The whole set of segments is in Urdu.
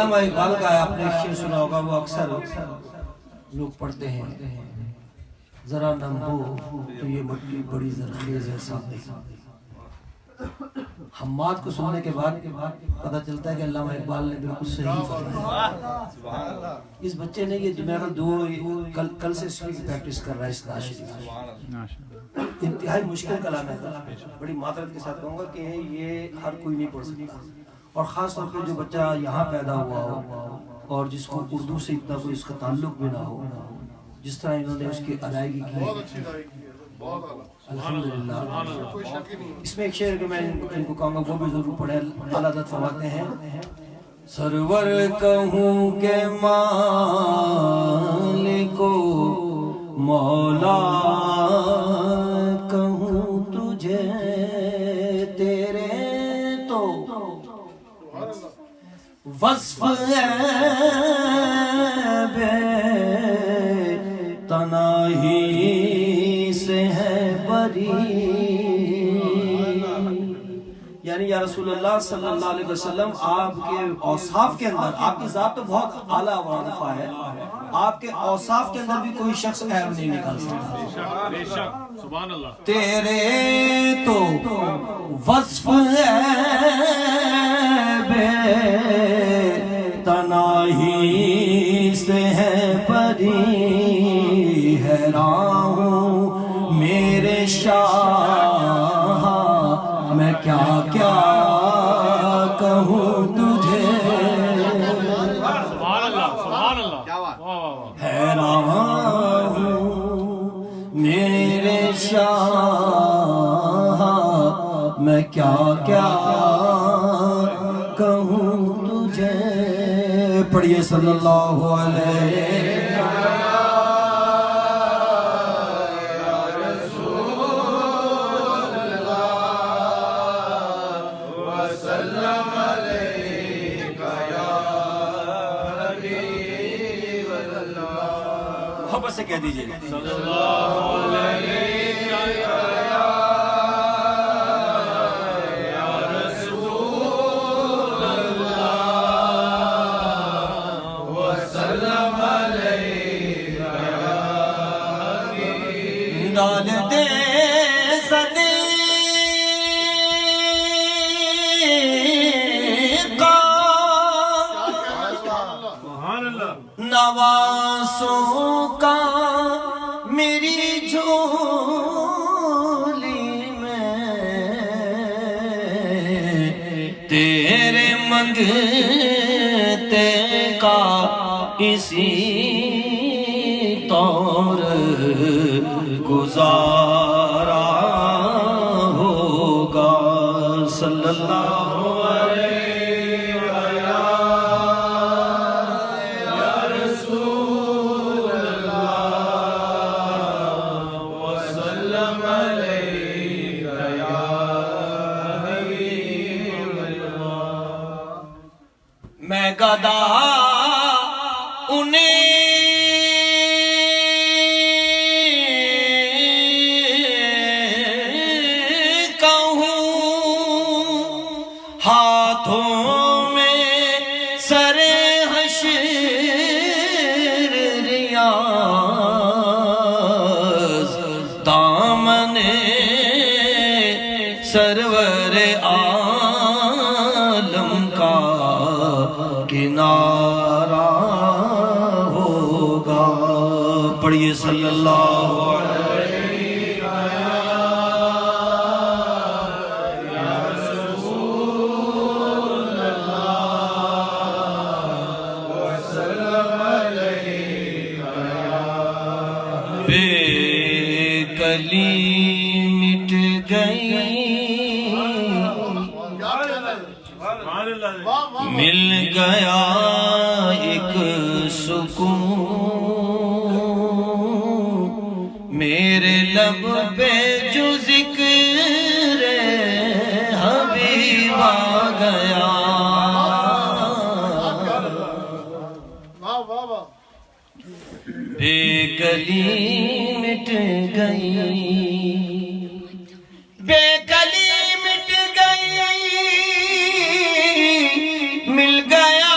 علامہ اقبال کا آپ نے شعر سنا ہوگا، وہ اکثر لوگ پڑھتے ہیں، ذرا نم ہو تو یہ مٹی بڑی زرخیز ہے سامنے۔ حماد کو سننے کے بعد پتہ چلتا ہے کہ علامہ اقبال نے بالکل صحیح فرمایا۔ اس بچے نے یہ میرا کل سے اس کی پریکٹس کر رہا ہے اس نعت شریف۔ انتہائی مشکل کلام ہے، بڑی معذرت کے ساتھ کہوں گا کہ یہ ہر کوئی نہیں پڑھ سکتا، اور خاص طور پہ جو بچہ یہاں پیدا ہوا ہو اور جس کو اردو سے اتنا کوئی اس کا تعلق بھی نہ ہو، جس طرح انہوں نے اس کی ادائیگی کی، الحمدللہ۔ اس میں ایک شعر کہ میں ان کو کہوں گا وہ بھی ضرور پڑھیں۔ اعلیٰ حضرت فرماتے ہیں، سرور کہوں کہ مالک و مولا کہوں تجھے، تیرے تو وصف ہے بے تناہی سے ہے بری، یعنی یا رسول اللہ صلی اللہ علیہ وسلم آپ کے اوصاف کے اندر، آپ کی ذات تو بہت اعلیٰ و عرفہ ہے، آپ کے اوصاف کے اندر بھی کوئی شخص عیب نہیں نکال سکتا۔ بے شک، سبحان اللہ۔ تیرے تو وصف ہے بے تناہی سے ہے بری، حیران ہوں میرے شاہ میں کیا کیا کہوں تجھے، سبحان اللہ، سبحان اللہ، حیران ہوں میرے شاہ میں کیا کیا کہوں تجھے۔ پڑھیے صلی اللہ علیہ محبت سے کہہ دیجئے صلی اللہ علیہ یا رسول اللہ وسلم علیہ یا حبیب۔ ڈال دے صدیقہ نواسوں کا میری جھولی میں، تیرے منگتے کا اسی طور گزارا ہوگا۔ صلی اللہ میں گدا انہیں کہوں، ہاتھوں میں سر حشر ریاض، دامن سرور عالم کا کنارہ ہوگا۔ پڑھیے صلی اللہ علیہ یا رسول اللہ وسلم علیہ۔ بے کلی مٹ گئی، مل گیا ایک سکون، میرے لب پہ جو ذکر حبیب آ گیا، بے کلی مٹ گئی، بے کلی مٹ گئی، مل گیا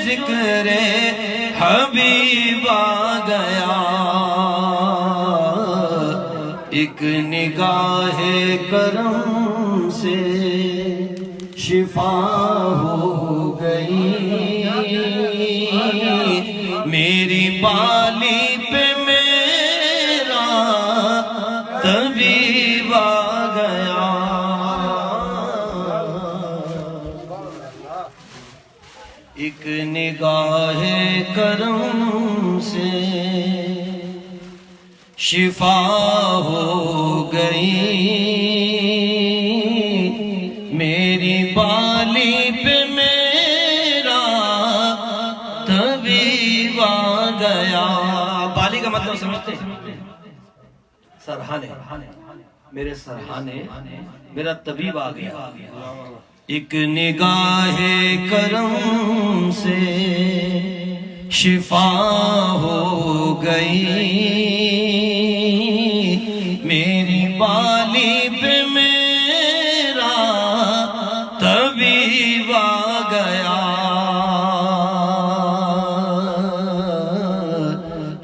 ذکر حبیب آ گیا، ایک نگاہ کرم سے شفا ہو گئی، میری بالی پہ میرا طبیب آ گیا، ایک نگاہ کرم سے شفا ہو گئی، میری بالی پہ میرا طبیب آ گیا۔ بالی کا مطلب سمجھتے ہیں؟ سرہانے، میرے سرہانے میرا طبیب آ گیا، ایک نگاہ کرم سے شفا ہو گئی، میری بالی پہ میرا طبیب آ گیا،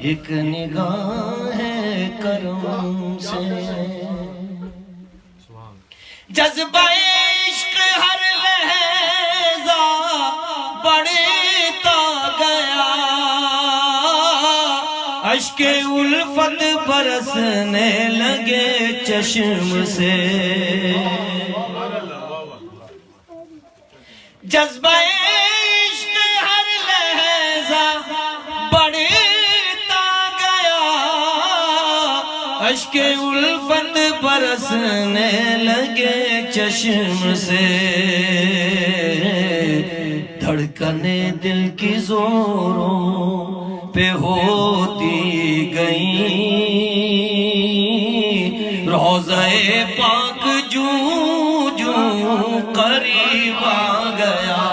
ایک نگاہ کرم سے جذبہ عشق ہر لحظہ بڑھتا گیا، اشک الفت برسنے لگے چشم سے، جذبہ عشق ہر لحظہ بڑھتا گیا، اشک الفت برسنے لگے چشم سے، دھڑکنیں دل کی زوروں پہ ہوتی گئیں، روضہ پاک جوں جوں قریب آ گیا،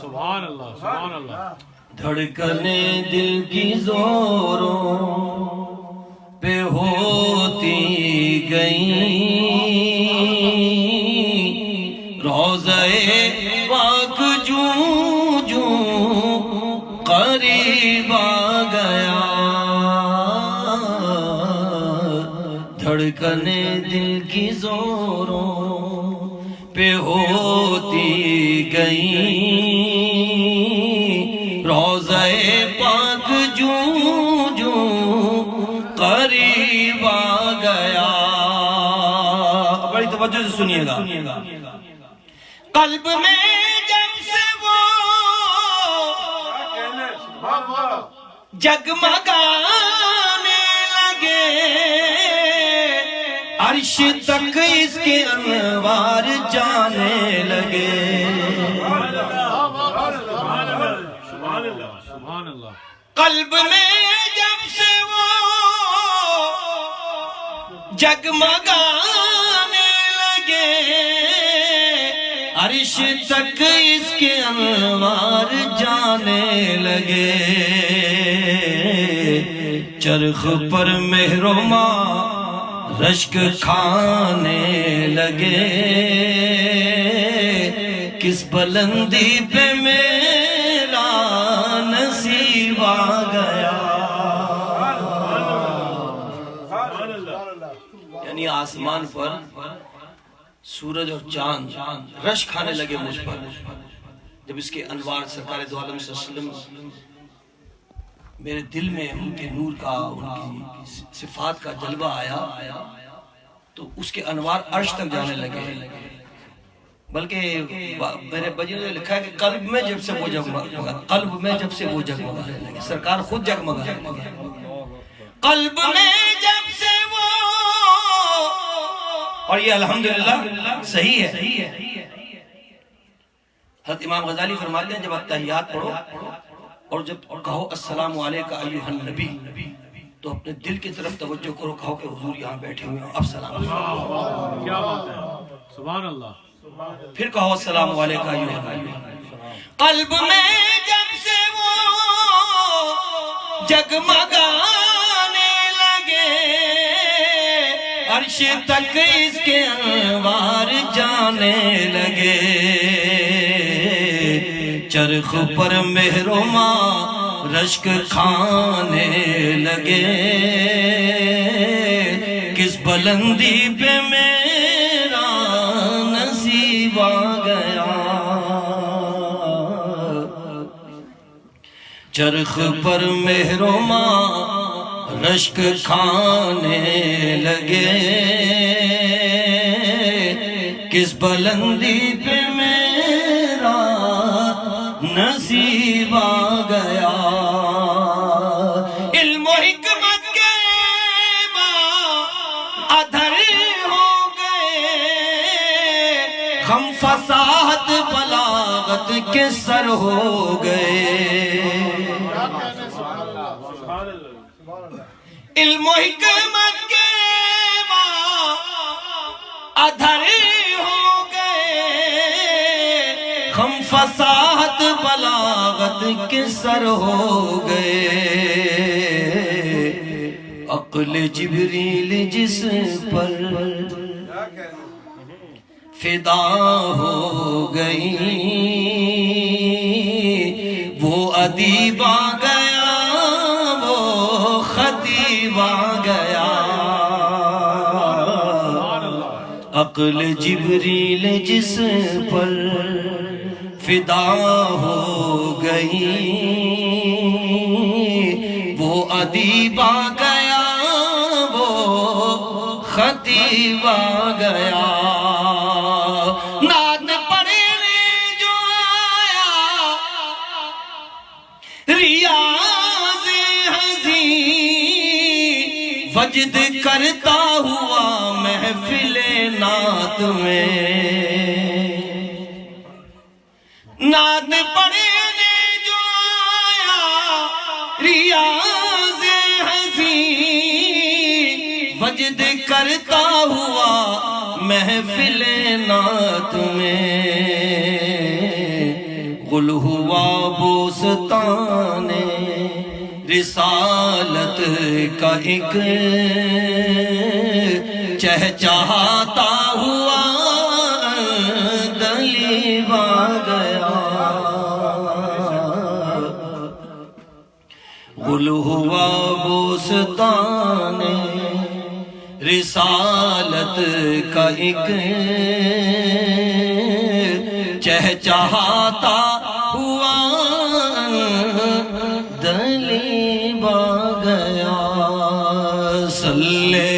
سبحان اللہ سبحان اللہ، دھڑکنیں دل کی زوروں پہ ہوتی گئیں، روضہ پاک جوں جوں قریب آ گیا، دھڑکنیں دل کی زوروں پہ ہوتی گئیں، روضہ پاک جوں جوں قریب آ گیا۔ بڑی توجہ سے سنیے گا، قلب میں جب سے وہ جگمگانے لگے، عرش تک اس کے انوار جانے لگے، سبحان اللہ، قلب میں جب سے وہ جگمگانے لگے، عرش تک اس کے انوار جانے لگے، چرخ پر مہر و ماہ رشک کھانے لگے، کس بلندی پہ میرا نصیب آ گیا، یعنی آسمان پر سورج اور چاند رش کھانے لگے مجھ پر، جب اس کے انوار سرکار دو عالم صلی اللہ علیہ وسلم میرے دل میں ان کے نور کا، ان کی صفات کا جلوہ آیا، تو اس کے انوار عرش تک جانے لگے، بلکہ میرے بجی نے لکھا ہے کہ قلب میں جب سے وہ جگمگا، قلب میں جب سے وہ جگمگانے لگے، سرکار خود جگمگانے لگے، قلب میں جب سے وہ، اور یہ الحمدللہ صحیح ہے، حضرت امام غزالی فرماتے ہیں جب اتحیات پڑھو اور جب کہو السلام علیکہ ایھا النبی، تو اپنے دل کی طرف توجہ کرو، کہو کہ حضور یہاں بیٹھے ہوئے ہیں، اب سلام علیکم، کیا بات ہے، سبحان اللہ، پھر کہو السلام علیکہ ایھا النبی، قلب میں جب سے وہ جگمگانے لگے، عرش تک اس کے انوار جانے لگے، چرخ پر مہرما رشک کھانے لگے کس بلندی پہ میرا نصیب آ گیا چرخ پر مہرما رشک کھانے لگے کس بلندی پہ میرا نصیب آ گیا علم و حکمت کے ادھر ہو گئے ہم فصاحت بلاغت کے سر ہو گئے علم و حکمت کے ادھر ہو گئے ہم فصاحت بلاغت کے سر ہو گئے عقل جبریل جس پر فدا ہو گئی وہ ادیب آ گیا وہ خطیب آ گیا عقل جبریل جس پر فدا ہو گئی وہ ادیب آ گیا وہ خطیب آ گیا نعت پڑھنے جو آیا ریاض حزین وجد کرتا ہوا محفل نعت میں نعت پڑھنے جو آیا ریاض حزین وجد کرتا ہوا محفل نعت میں غل ہوا بوستان رسالت کا ایک چہچہاتا ہوا دلیب آ گیا غل ہوا بوستان رسالت کا ایک چہچہاتا ہوا دلیب آ گیا صلی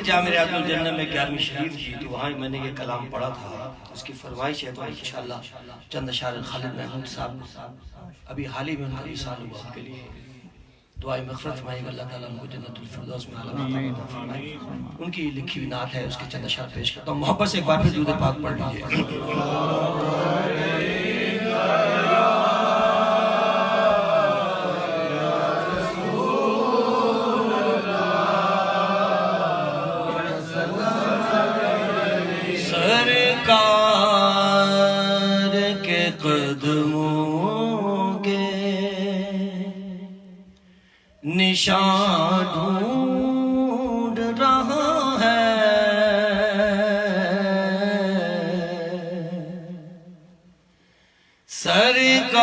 جامع ریاض الجنہ میں 11ویں شریف تھی تو وہاں میں نے یہ کلام پڑھا تھا اس کی فرمائش ہے تو انشاءاللہ چند اشعار خالد محمود صاحب ابھی حال ہی میں ان کا وصال ہوا ان کے لیے دعائیں مغفرت فرمائے گا اللہ تعالیٰ ان کو جنت الفردوس میں اعلیٰ مقام فرمائے ان کی لکھی ہوئی نعت ہے اس کے چند اشعار پیش کرتا ہوں محبت سے ایک بار پھر درود پاک پڑھ لیجیے سرکار کے قدموں کے نشان ڈھونڈ رہا ہے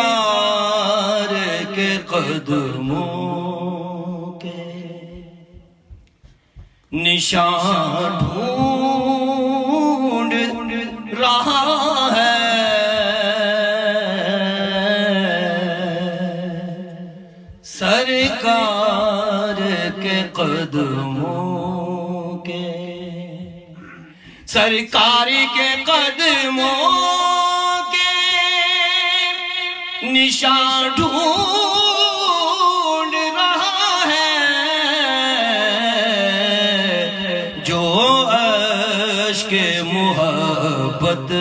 سرکار کے قدموں کے نشان ڈھونڈ رہا ہے سرکار کے قدموں کے سرکار کے قدموں کے نشان ڈھونڈ رہا ہے جو عشق محبت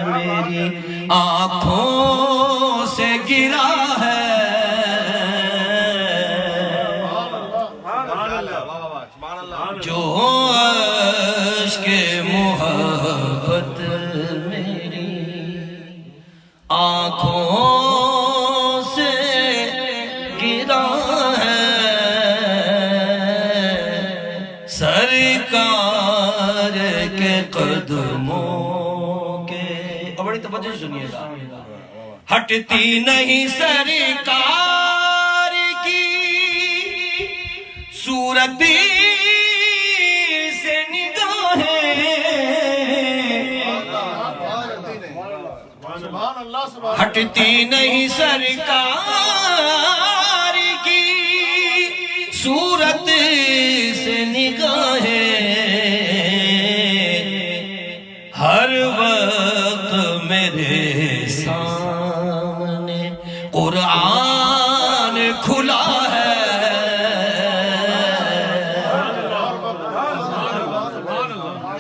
میری آنکھوں سے گرا ہے سرکار کے قدموں کے، اور بڑی توجہ سنیے گا، ہٹتی نہیں سرکار کی صورت سے نگاہیں، ہٹتی نہیں سرکار کی صورت سے نگاہیں، ہر وقت میرے سامنے قرآن کھلا ہے،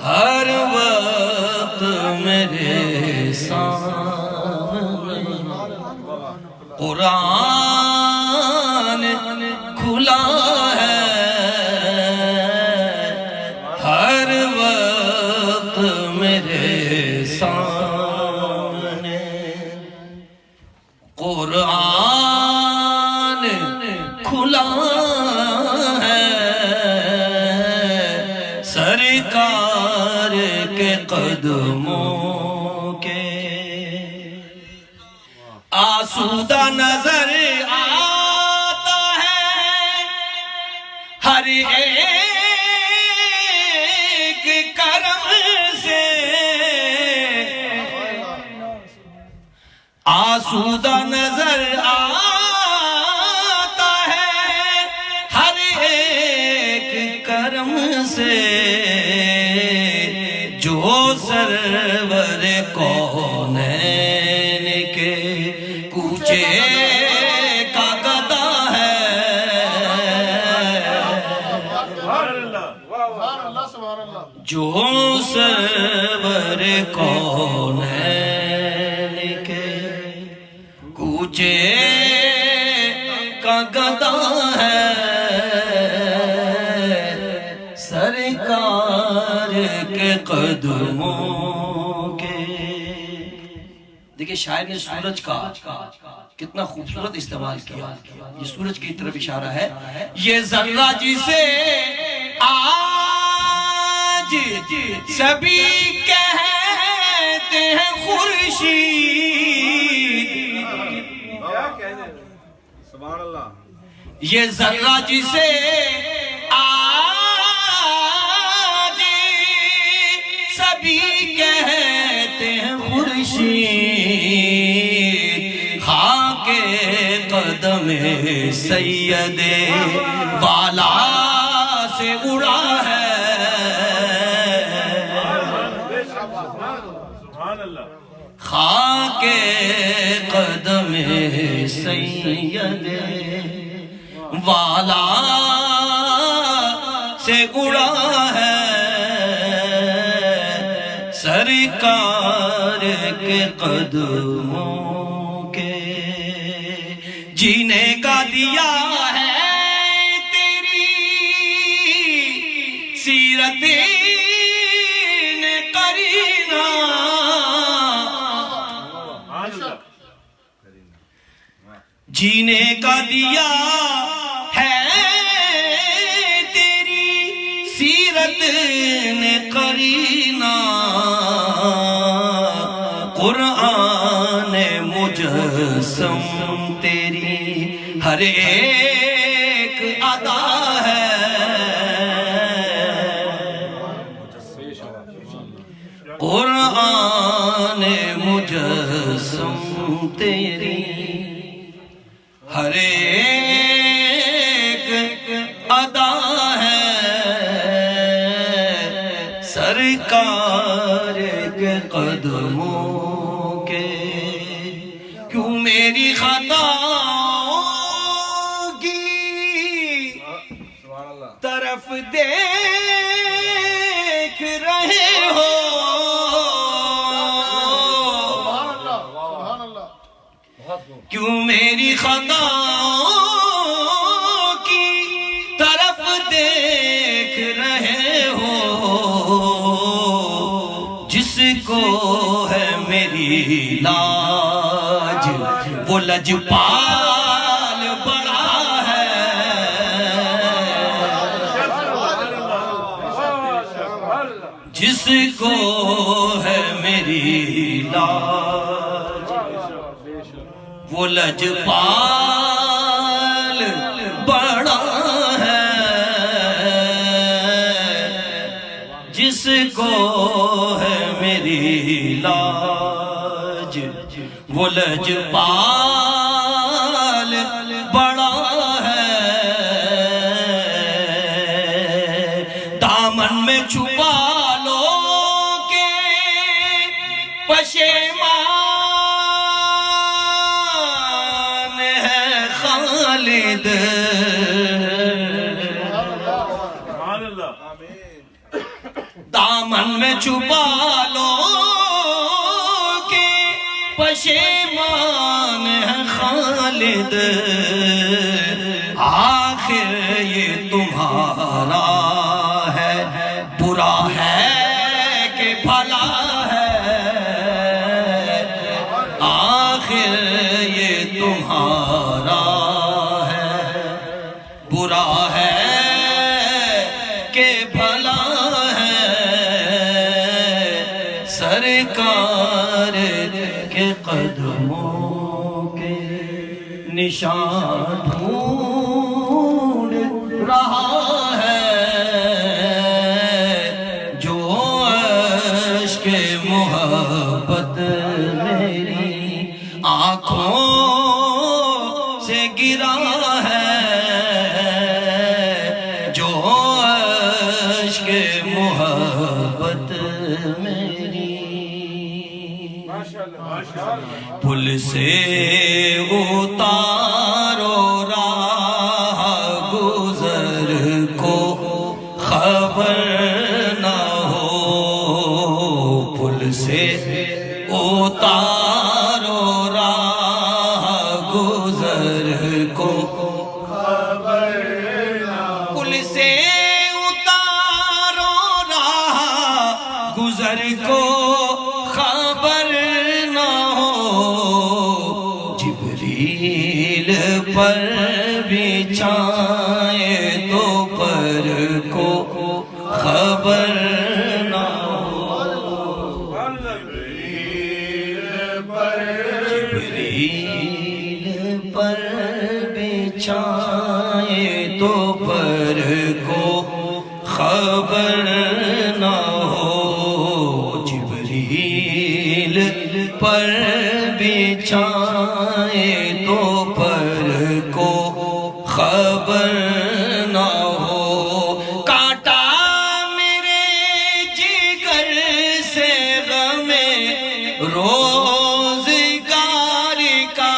ہر وقت میرے سامنے قرآن کھلا ہے، ہر وقت میرے سامنے قرآن کھلا ہے، سرکار کے قدموں کے آسودہ نظر آتا ہے ہر ایک کرم سے، آسودہ نظر آتا ہے ہر ایک کرم سے، جو سرور کونین کے کوچے کا گدا ہے، جو سرور کونین کے کوچے کا گدا ہے، سرکار کے قدموں کے۔ دیکھیں شاعر نے سورج کا کتنا خوبصورت استعمال کیا، یہ سورج کی طرف اشارہ ہے، یہ ذرہ جسے آج سبھی کہتے ہیں خورشید، یہ ذرہ جسے آج سبھی کہتے ہیں خورشید، خاک قدم سید والا سے اڑا ہے، خاک قدم سید والا سے اڑا ہے، سرکار کے قدموں کے جینے کا دیا ہے تیری سیرت نے قرینہ، جینے کا دیا ہے تیری سیرت نے قرینہ، قرآن مجسم تیری ہر ایک ادا ہے، قرآن مجسم تیری ہر ایک ادا ہے، سرکار کے قدموں کے، کیوں میری خطاؤں کی طرف دیکھ رہے ہو، کیوں میری خطاؤں کی طرف دیکھ رہے ہو، جس کو ہے میری لاج وہ لجپال بڑا ہے، کو ہے میری لاج، وہ لجپال بڑا ہے جس کو ہے میری لاج، وہ لجپال بڑا ہے، دامن میں چھپا لو کہ پشیمان ہے خالد، دامن میں چھپا لو کہ پشیمان ہے خالد، آخر یہ تمہارا ہے برا ہے کہ بھلا ہے، آخر یہ تمہارا ہے برا ہے کہ بھلا ہے، سرکار کے قدموں کے نشان ڈھونڈ رہا ہے، جو عشق محبت میری آنکھوں سے گرا ہے، جو عشق محبت میری پل سے اتارو راہ گزر کو خبر نہ ہو، پل سے اتارو راہ گزر کو خبر نہ ہو، پل سے اتارو راہ گزر کو خبر نہ ہو، جبریل پر بچھائے تو پر کو خبر نہ ہو، جبریل پر بچھائے تو پر کو خبر نہ ہو، جبریل پر بچھائے تو پر کو خبر نہ ہو، کاٹا میرے جگر سے غم روزگار کا،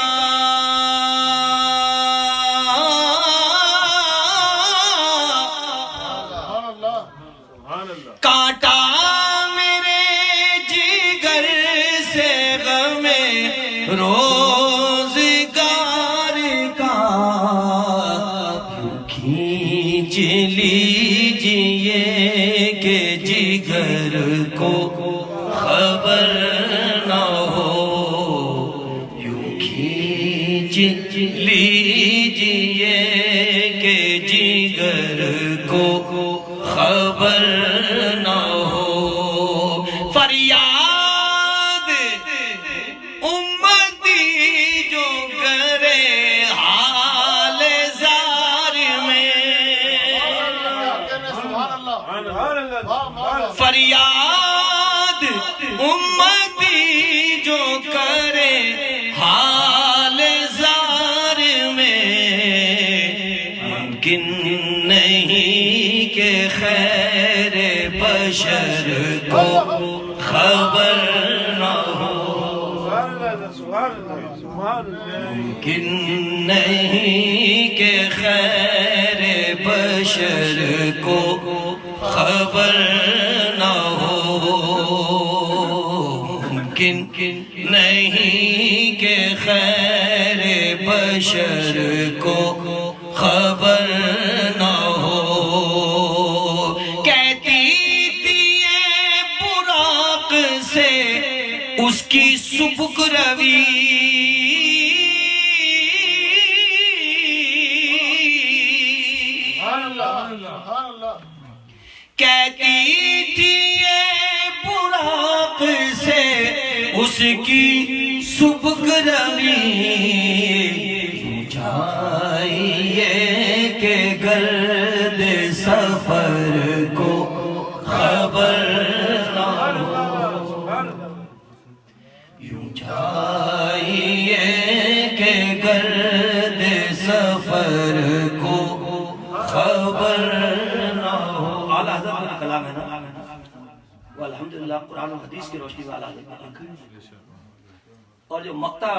کاٹا میرے جگر سے غم روزگار کا، کھینچ لیجئے کہ جگر کو خبر نہ ہو، یوں کھینچ لیجئے کہ جگر کو خبر نہ ہو، فریاد امتی جو کرے حال زار میں، فریاد امتی جو کرے حال زار میں، ممکن نہیں کہ خیر بشر کو خبر نہ ہو، ممکن نہیں کہ خیر بشر کو خبر نہ ہو، ممکن نہیں کہ خیر بشر کو خبر نہ ہو، کہتی تھی یہ براق سے اس کی سبک روی، کہتی تھی یہ اس کی سبک روی چاہیے کہ گرد سفر کو خبر نہ ہو، یوں چاہیے کہ گرد سفر کو خبر نہ ہو۔ اعلیٰ حضرت کا کلام ہے نا، وہ الحمدللہ قرآن و حدیث کی روشنی میں اعلیٰ حضرت نے لکھا ہے۔ اور جو مقطع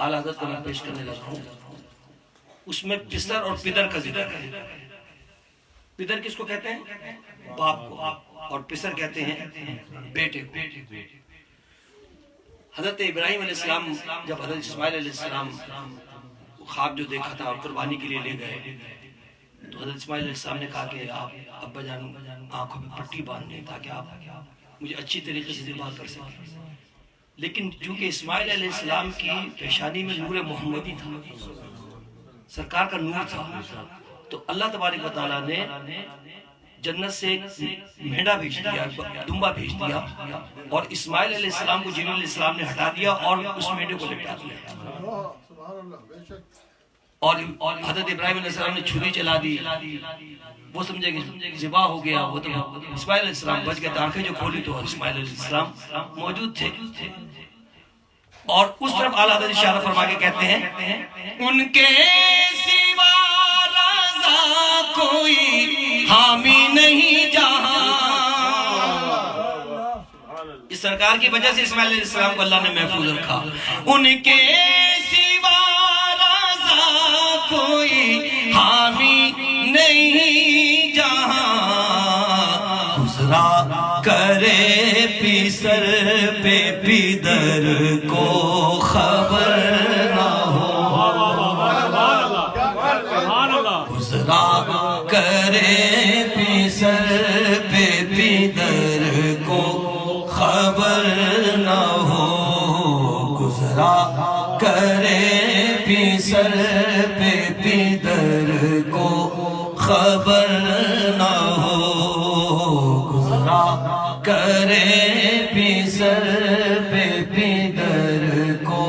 اعلیٰ حضرت کا میں پیش کرنے لگا ہوں اس میں پسر اور پدر کا ذکر ہے۔ پدر کس کو کہتے ہیں؟ باپ کو، اور پسر کہتے ہیں بیٹے کو۔ حضرت ابراہیم علیہ السلام جب حضرت اسماعیل علیہ السلام خواب جو دیکھا تھا اور قربانی کے لیے لے گئے تو حضرت اسماعیل علیہ السلام نے کہا کہ آپ ابا جان آنکھوں میں پٹی باندھ دیں تاکہ آپ مجھے اچھی طریقے سے ذبح کر سکیں۔ لیکن چونکہ اسماعیل علیہ السلام کی پیشانی میں نور محمدی تھا، سرکار کا نور تھا، تو اللہ تبارک و تعالیٰ نے جنت سے ایک مہنڈا بھیج دیا، دمبا بھیج دیا، اور اسماعیل علیہ السلام کو جبریل علیہ السلام نے ہٹا دیا اور اس مہنڈے کو لپٹا دیا، اور حضرت ابراہیم علیہ السلام نے چھری چلا دی، وہ سمجھے کہ ذبح ہو گیا، وہ تو اسماعیل علیہ السلام بچ گئے، آنکھیں جو کھولی تو اسماعیل علیہ السلام موجود تھے۔ اور اس طرف اعلیٰ حضرت اشارہ فرما کے کہتے ہیں ان کے سوا رضا کوئی حامی نہیں جہاں۔ اس سرکار کی وجہ سے اسماعیل علیہ السلام کو اللہ نے محفوظ رکھا۔ ان کے سوا رضا کوئی حامی نہیں جہاں، گزرا کرے پیسر پہ پیدر کو خبر نہ ہو، گزرا کرے پیسر پہ پیدر کو خبر نہ ہو، گزرا کرے پیسر پہ پیدر کو خبر نہ ہو، گزرا کرے پیسر پہ پیدر کو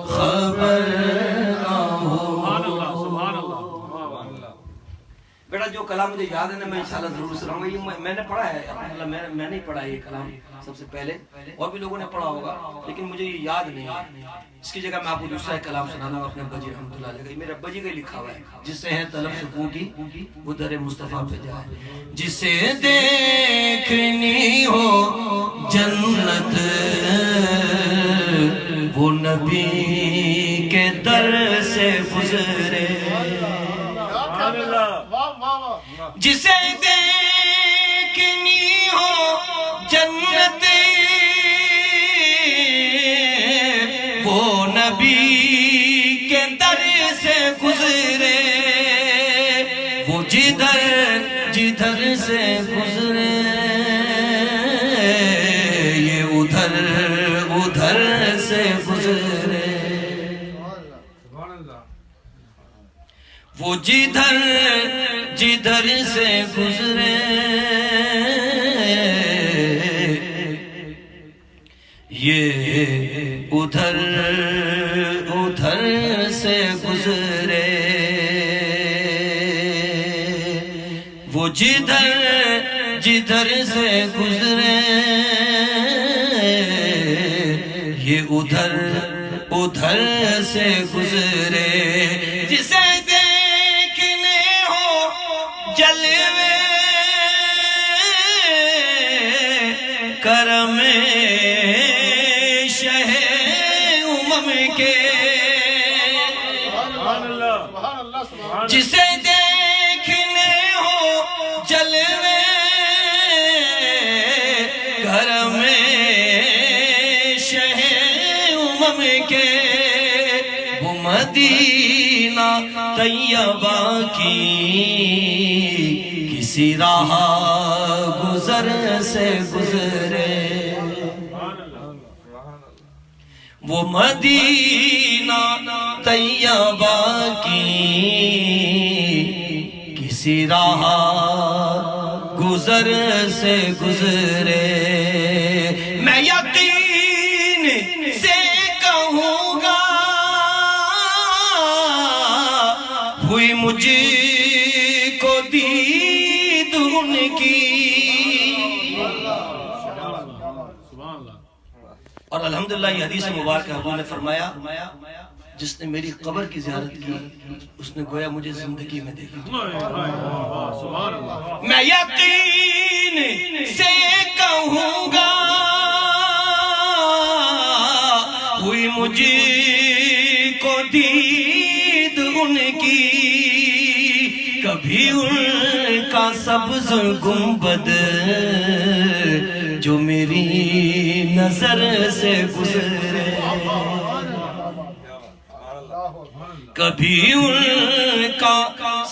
خبر نہ ہو۔ بیٹا جو کلام مجھے یاد ہے نا میں انشاءاللہ ضرور سناؤں گا، یہ میں نے پڑھا ہے، میں نہیں پڑھا یہ کلام سب سے پہلے، اور بھی لوگوں نے پڑھا ہوگا لیکن مجھے یہ یاد نہیں ہے۔ اس کی جگہ میں آپ کو دوسرا ایک کلام سنانا اپنے ابا جی رحمۃ اللہ علیہ کا، میرے ابا جی کا لکھا ہوا ہے، جس سے ہے طلب سکون کی وہ در مصطفیٰ پہ جائے، جسے دیکھنی ہو جنت وہ نبی کے در سے گزرے، جسے دیکھنی ہو جنت وہ نبی کے در سے گزرے، وہ جدھر جدھر سے گزرے یہ ادھر ادھر سے گزرے، وہ جدھر جدھر سے گزرے یہ ادھر ادھر سے گزرے، وہ جدھر جدھر سے گزرے یہ ادھر ادھر سے گزرے، جسے دیکھنے ہو جلوے کرم شہ امم کے، جسے دیکھنے ہو جلوے کرم شہ امم کے، وہ مدینہ طیبہ کی کسی راہ گزر سے گزرے، وہ مدینہ طیبہ کی کسی راہ گزر سے گزرے، میں یقین ہوئی مجھ کو دید ان کی. اور الحمدللہ یہ حدیث مبارک حضور نے فرمایا جس نے میری قبر کی زیارت کی اس نے گویا مجھے زندگی میں دیکھا. میں یقین سے کہوں گا ہوئی مجھ کو دید ان کی. کبھی ان کا سبز گنبد جو میری نظر سے گزرے, کبھی ان کا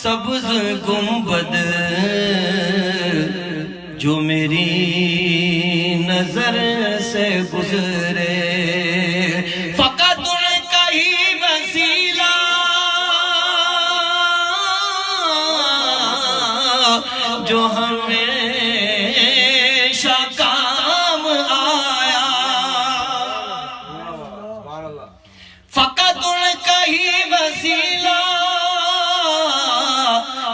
سبز گنبد جو میری نظر سے گزرے. فقط ان کا ہی وسیلہ جو ہمیشہ کام آیا. فقط ان کا ہی وسیلہ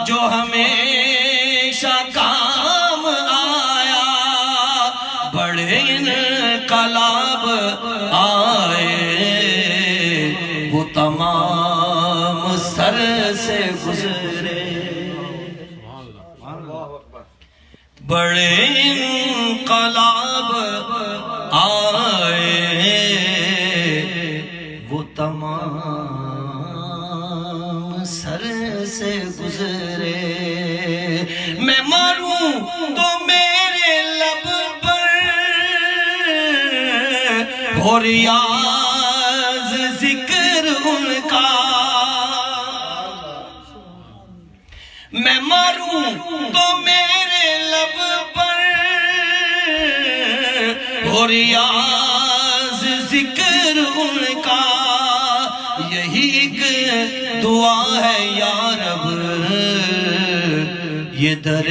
جو ہمیشہ کام آیا. بڑے انقلاب آئے وہ تمام سر سے گزرے. بڑے انقلاب آئے وہ تمام سر سے گزرے. میں مروں تو میرے لب پر ہو ریاض ذکر ان کا. میں مروں تو میرے لب پر ہو ریاض ذکر ان کا. یہی ایک دعا ہے یا رب یہ در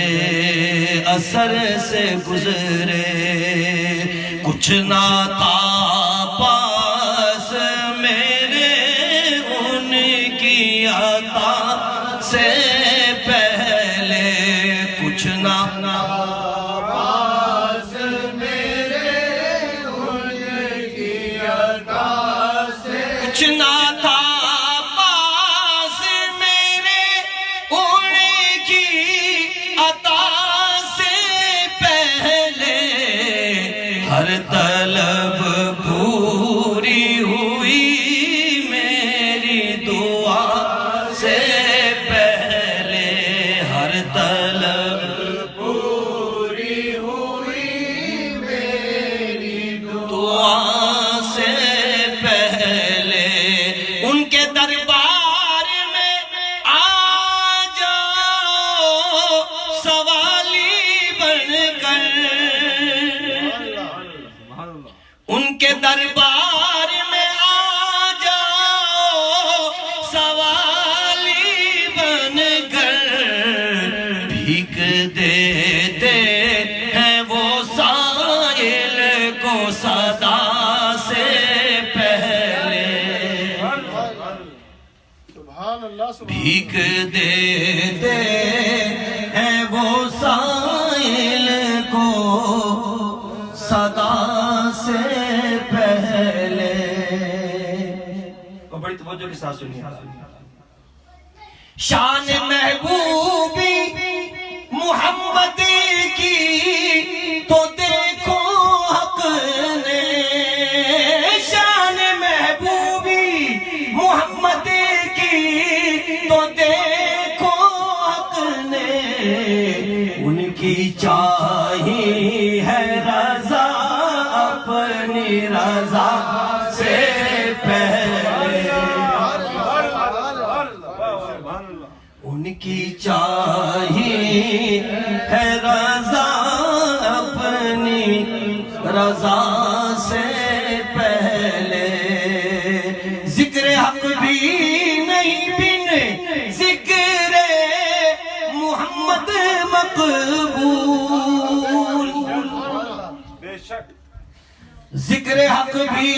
اثر سے گزرے. کچھ نہ تھا پاس میرے ان کی عطا سے پہلے. کچھ نہ پاس میرے ان کی عطا سے, کچھ نہ تھا پاس میرے ان کی عطا سے پہلے. ہر طلب پوری ہوئی میری دعا سے پہلے. ہر طلب پوری ہوئی میری دعا سے پہلے. ان کے دربار میں آ جاؤ سوالی بن کر. ان کے دربار میں آ جاؤ سوالی بن کر. بھیک دیتے ہیں وہ سائل کو صدا سے پہلے. بھیک دیتے ہیں وہ سائل کو صدا سے پہلے. بڑی توجہ کے ساتھ سنیے. شان محبوبی محمد کی تو دیکھو حق نے. شان محبوبی محمد کی تو دیکھو حق نے. ان کی چاہی ہے رضا اپنی رضا سے پہلے. ان کی چاہی ہے رضا اپنی رضا سے پہلے. ذکر حق بھی نہیں بن ذکر محمد مقبول. ذکر حق بھی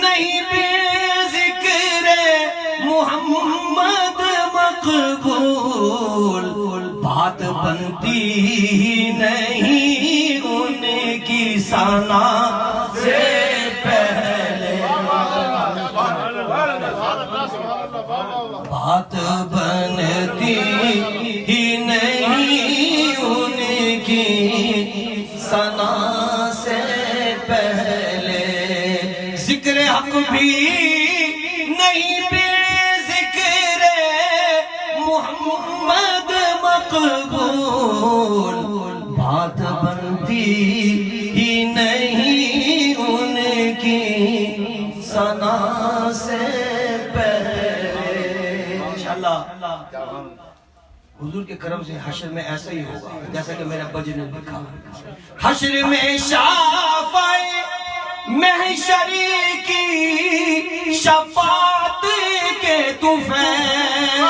نہیں بن ذکر محمد مقبول بات بنتی ہی نہیں ان کی ثنا سے پہلے بات بنتی ہی نہیں ان کی ثنا سے پہلے ذکر حق بھی نہیں پہ ذکر محمد مقبول بات بنتی ہی نہیں ان کی ثنا سے پہلے انشاءاللہ حضور کے کرم سے حشر میں ایسا ہی ہوگا جیسا کہ میرے ابا جی نے لکھا حشر میں شافعِ محشری کی شفاعت کے طفیل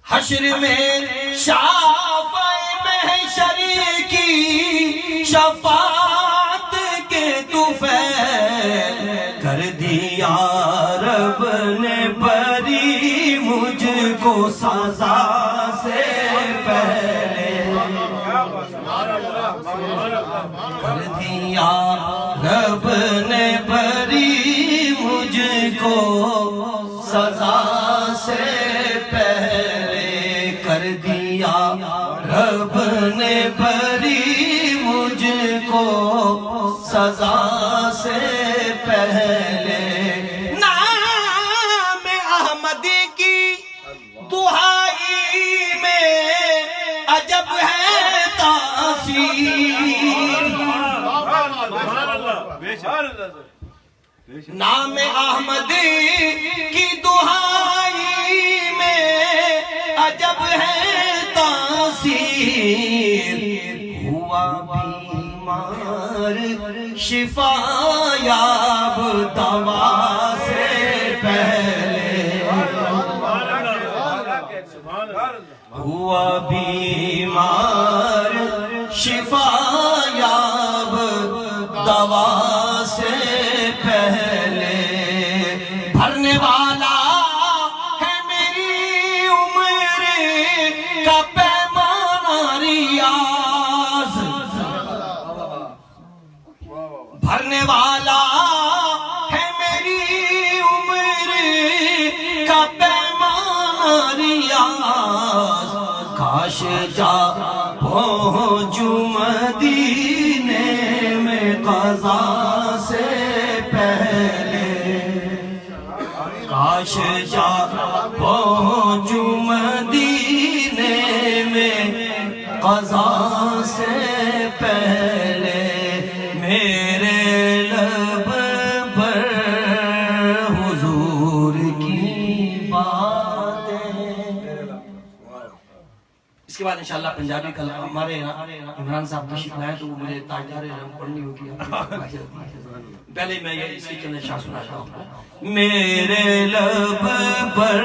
حشر میں شافعِ محشری کی شفاعت کے طفیل کر دیا رب نے بری مجھ کو سزا سے پہلے کر دیا رب نے بری مجھ کو سزا سے پہلے کر دیا رب نے بری مجھ کو سزا سے پہلے نام احمد کی دہائی میں عجب ہے تاثیر نام احمد کی دہائی میں عجب ہے تاثیر ہوا بیمار شفا یاب دوا سے پہلے ہوا بیمار شفا یاب دوا سے پہلے بھرنے والا ہے میری عمر کا پیمانہ ریاض بھرنے والا ہے میری عمر کا پیمانہ ریاض کاش جا پہنچوں مدینے میں قضا سے پہلے کاش جا پہنچوں مدینے میں قضا سے پہلے میرے لب پر حضور کی باتیں اس کے بعد انشاءاللہ پنجابی کلام ہمارے عمران صاحب تشریف لائے تو وہ مجھے تاجدار رحم پڑھنی ہوگی پہلے میں یہ اس کی چند اشعار سناتا ہوں میرے لب پر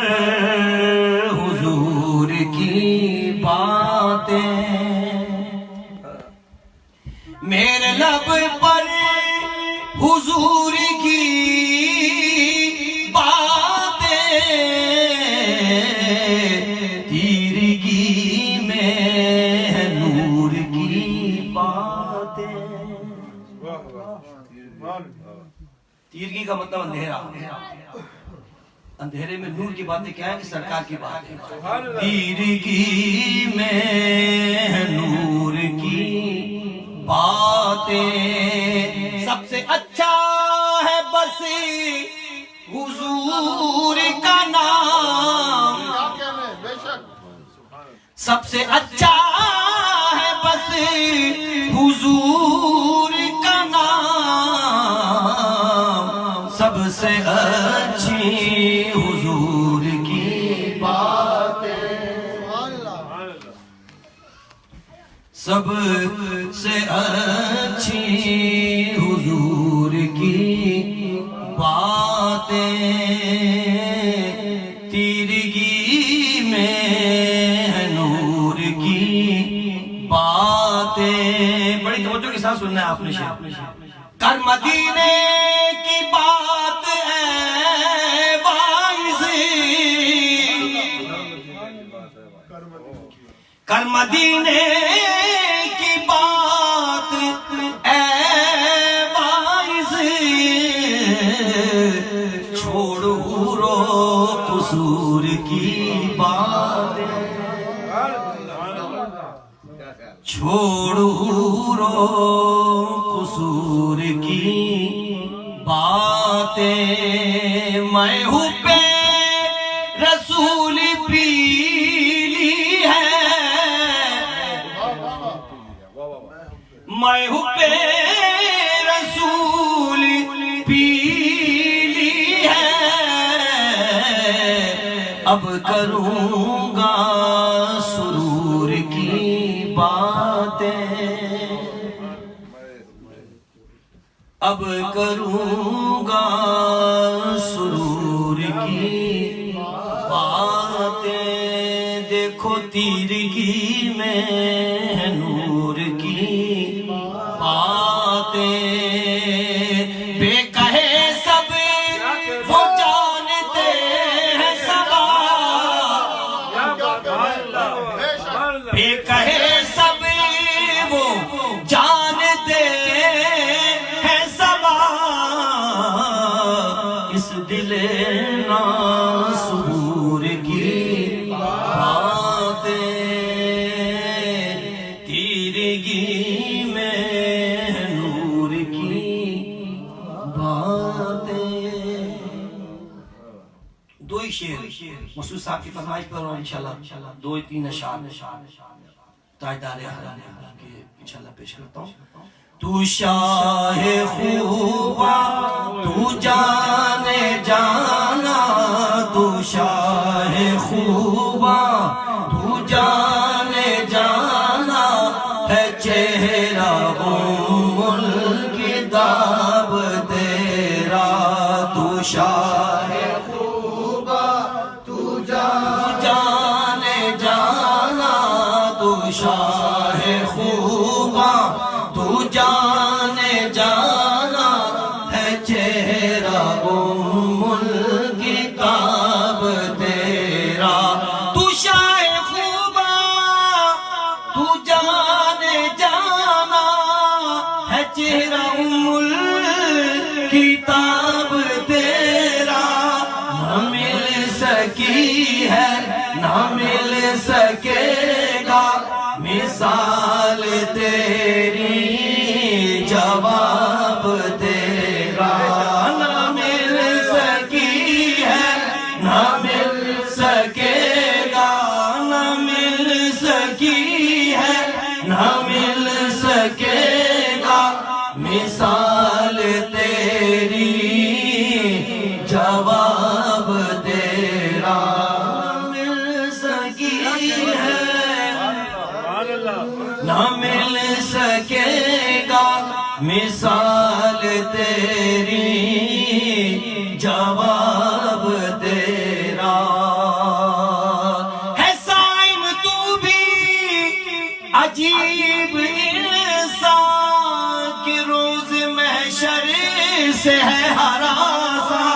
حضور کی باتیں میرے لب پر حضور کی باتیں تیرگی نور کی باتیں تیرگی کا مطلب اندھیرا اندھیرے میں نور کی باتیں کیا ہے کہ سرکار کی باتیں تیرگی میں نور کی باتیں سب سے اچھا ہے بس حضور کا نام سب سے اچھا ہے بس حضور کا نام سب سے اچھی حضور کی باتیں سب سے اچھی حضور کی باتیں تیرگی میں باتیں بڑی توجہ کے ساتھ سننا ہے آپ نے کر مدینے کی بات ہے کر مدینے کی بات اے واعظ، چھوڑ حورو قصور کی بات، چھوڑ حورو قصور کی باتیں، میں ہوں پہ رسول پیلی ہے، میں ہوں پہ رسول پیلی ہے، اب کروں گا سرور کی باتیں، اب کروں گا سرور کی باتیں، دیکھو تیرگی میں ہے نور کی باتیں، بے کہے سب وہ جانتے ہیں سبا، بے کہے سب وہ جانتے ہیں سبا، اس دل ناسور کی باتیں، تیرگی میں نور کی باتیں۔ دو ہی شعر مسعود صاحب کی فرمائش پر اور انشاءاللہ دو ہی تین اشعار تاجدار حرم کے انشاءاللہ پیش کرتا ہوں۔ تو شاہ خوبا تو جانے جانا، تو شاہ خوبا تو جانے جانا، ہے چہرہ ام الکتاب تیرا، تو شاہ خوبا تو جانے جانا، تو شاہ خوبا تو جانے جانا، ہے چہرہ ام الکتاب تیرا، تو شاہ خوبا تو جانے جانا، ہے چہرہ ام الکتاب تیرا، نہ مل سکی ہے نہ مل سکے گا مثال تیری، جواب تیرا، نہ مل سکی ہے نہ مل سکے گا، نہ مل سکی ہے نہ مل سکے گا مثال تیری، جواب تیرا، مل سکی ہے نہ مل سکے گا مثال تیری، جواب تیرا، ہے سائم تو بھی عجیب انسان کہ روز محشر سے ہے ہراساں،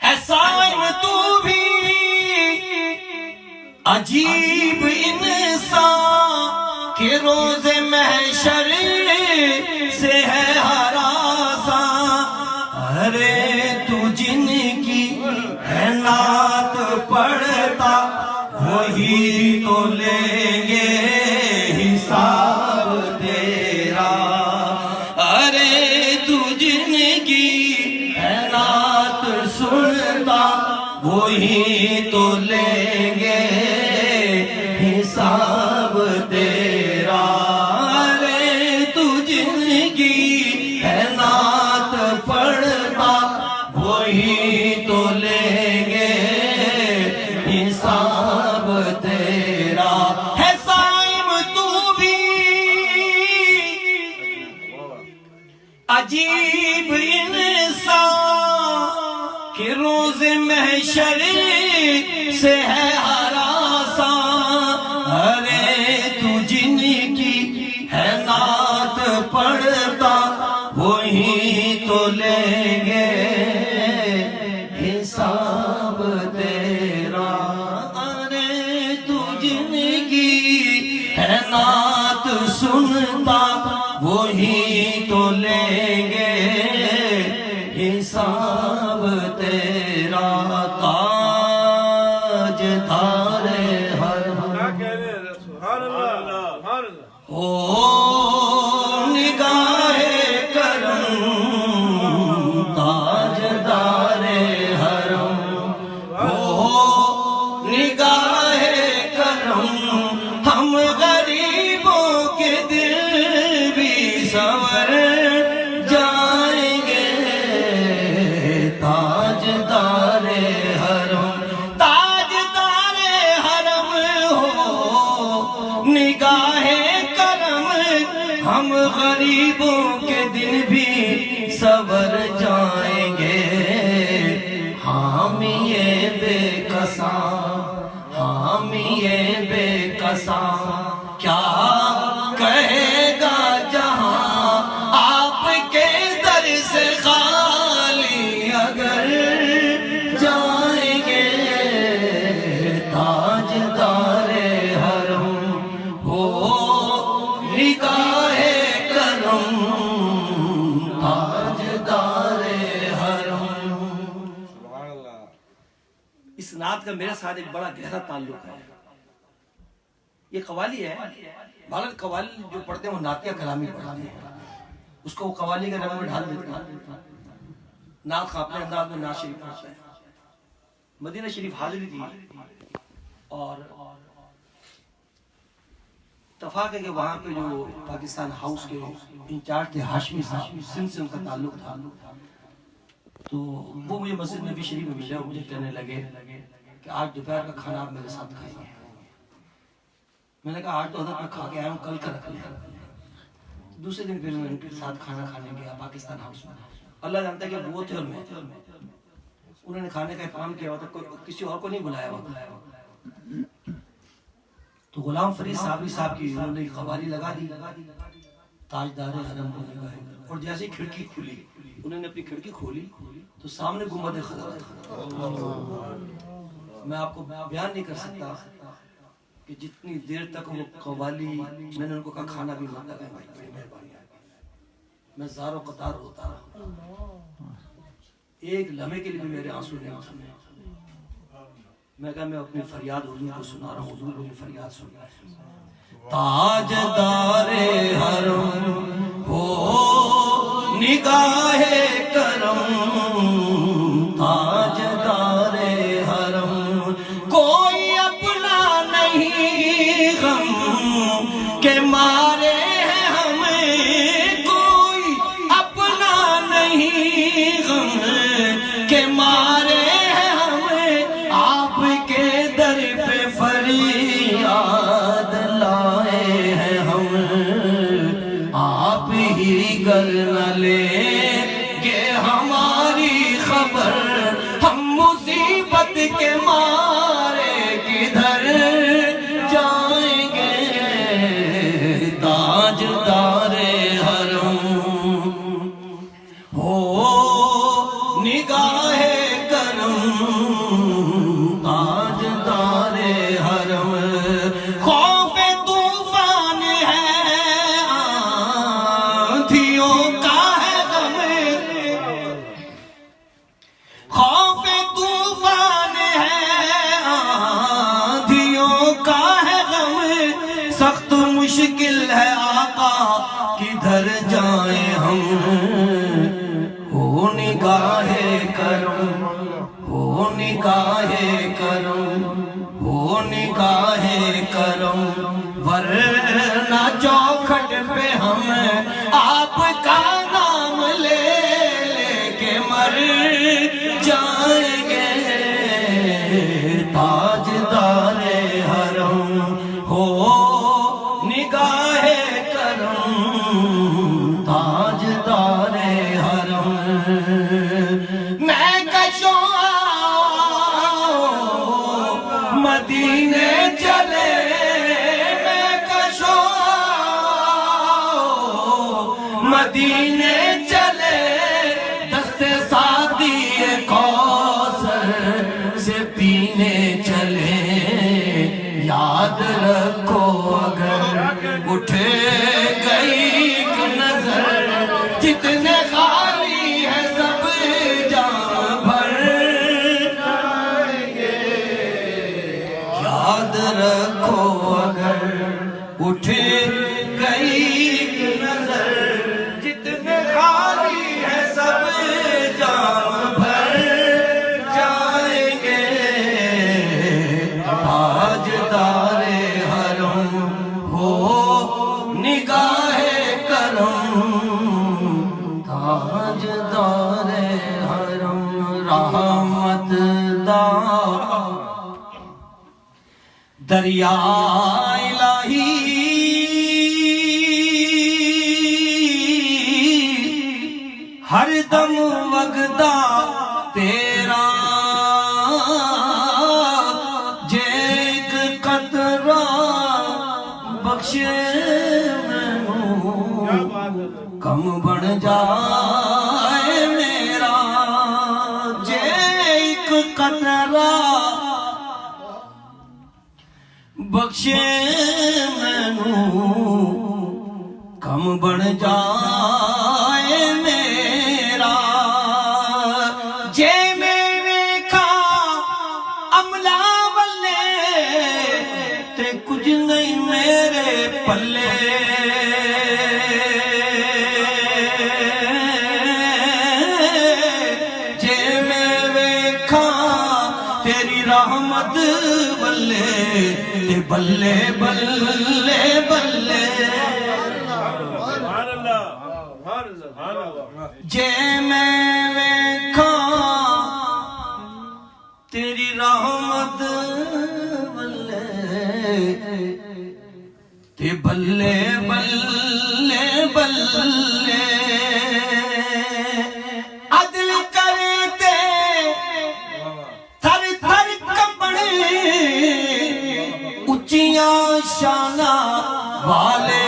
ہے سائم تو بھی عجیب انسان کہ روز محشر سے ہے ہراساں، ارے تو جن کی ہے نعت پڑھتا وہی تو لیں گے حساب تیرا، ارے تو جن کی ہے نعت سنتا وہی تو لیں گے حساب تیرا، ارے تو جن کی ہے نعت پڑھتا وہی تو لیں گے حساب تیرا، ہے سائم تو بھی عجیب انسان کہ روز محشر سے ہے ہراساں، ارے تو جن کی ہے نعت پڑھتا وہی تو لیں گے حساب تو لیں گے حساب تیرا تاج دار حرم او نگاہ کرم تاج دار حرم او نگاہ کرم ہم غریبوں کے دل بھی سنور جائیں گے تاج دار حرم تاج دار حرم ہو نگاہ کرم ہم غریبوں کے دل بھی سنور جائیں گے حامی بے کساں حامی بے کساں کیا کہے گا جہاں آپ کے در سے خالی اگر جائیں گے تاج دار حرم ہو نگاہ کرم تاج دار حرم اس نعت کا میرے ساتھ ایک بڑا گہرا تعلق ہے یہ قوالی ہے بھارت قوالی جو پڑھتے ہیں وہ نعتیہ کلامی پڑھتے ہیں اس کو وہ قوالی کے رنگ میں ڈھال دیتے ہیں نعت خواہ اپنے انداز میں نعت شریف پڑھتے ہیں مدینہ شریف حاضری تھی اور اتفاق ہے کہ وہاں پہ جو پاکستان ہاؤس کے انچارج تھے ہاشمی صاحب سندھ سے ان کا تعلق تھا تو وہ مجھے مسجد نبی شریف میں ملے اور مجھے کہنے لگے کہ آج دوپہر کا کھانا آپ میرے ساتھ کھائیں گے میں نے کہا آج تو حضرت میں کھا کے آیا ہوں کل کا رکھ لیا دوسرے دن پھر میں ان کے ساتھ کھانا کھانے گیا پاکستان ہاؤس میں اللہ جانتا ہے کہ وہ تھے اور میں انہوں نے کھانے کا اہتمام کیا ہوا تھا کسی اور کو نہیں بلایا ہوا تو غلام فرید صاحب کی انہوں نے قوالی لگا دی تاجدار حرم کو نگاہ اور جیسے کھڑکی کھلی انہوں نے اپنی کھڑکی کھولی تو سامنے گنبد خضرا تھا میں آپ کو بیان نہیں کر سکتا کہ جتنی دیر تک وہ قوالی میں نے ان کو کہا کھانا بھی مت لگائیں بھائی بڑی مہربانی میں زاروں قطار ہوتا رہا ایک لمحے کے لیے بھی میرے آنسو نہیں تھمے میں کہا میں اپنی فریاد حضور کو سنا رہا ہوں حضور کو فریاد سنا تاجدار حرم ہو نگاہ کرم تاجدار حرم کوئی اپنا نہیں غم کے مارے ہیں ہمیں کوئی اپنا نہیں غم کے مارے ہیں ہمیں آپ کے در پہ فریاد لائے ہیں ہم آپ ہی گر نہ لے کہ ہماری خبر ہم مصیبت کے مارے کدھر جائیں گے تاجدار حرم ہو نگاہ کرم تاجدار حرم خوف طوفان ہے آندھیوں کا ہے غم خوف طوفان ہے آندھیوں کا ہے غم سخت مشکل ہے آقا کدھر جائیں ہم ہو نگاہ کرم ہو نگاہ کرم ہو نگاہ کرم ورنہ چوکھٹ پہ ہم آپ کا نام لے لے کے مر جائیں گے تاجدار حرم ہو نگاہ کرم تاجدار حرم میں کشوں مدینے چلے میں کشوں مدینے چلے دستے سعدی کوثر سے پینے چلے یاد رکھو اگر اٹھے گئی نظر جتنے خالی ہیں سب جام بھر جائیں گے یاد رکھو اگر اٹھ گئی نظر جتنے خالی ہیں سب جام بھر جائیں گے تاجدار حرم ہو نگاہ کرم تاجدار حرم رحمت دا دریا الہی ہر دم وگدا تیرا جے ایک قطرہ بخشے مینوں کم بن جائے میرا جے ایک قطرہ بخشے مینوں کم بن جائے میرا جے میں ویکھا عملہ والے تے کچھ نہیں میرے پلے جے میں ویکھا تیری رحمت والے تے بلے بلے بلے جے میں ویکھا تیری رحمت بلے تے بلے بلے بلے عدل کرے تے تھر تھر کمبنے اچیاں شانہ والے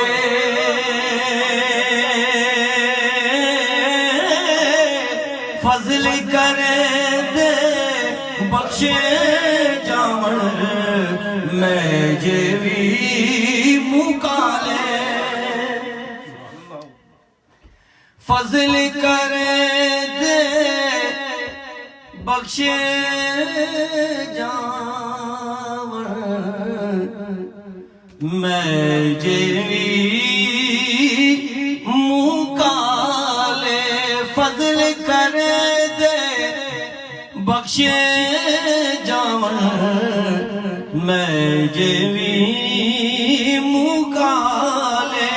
فضل کرے دے بخشے جاون میں جے بھی مکالے فضل کرے دے بخشے جاون میں جے بھی مکالے فضل کرے دے بخشے جاون میں جے بھی مکالے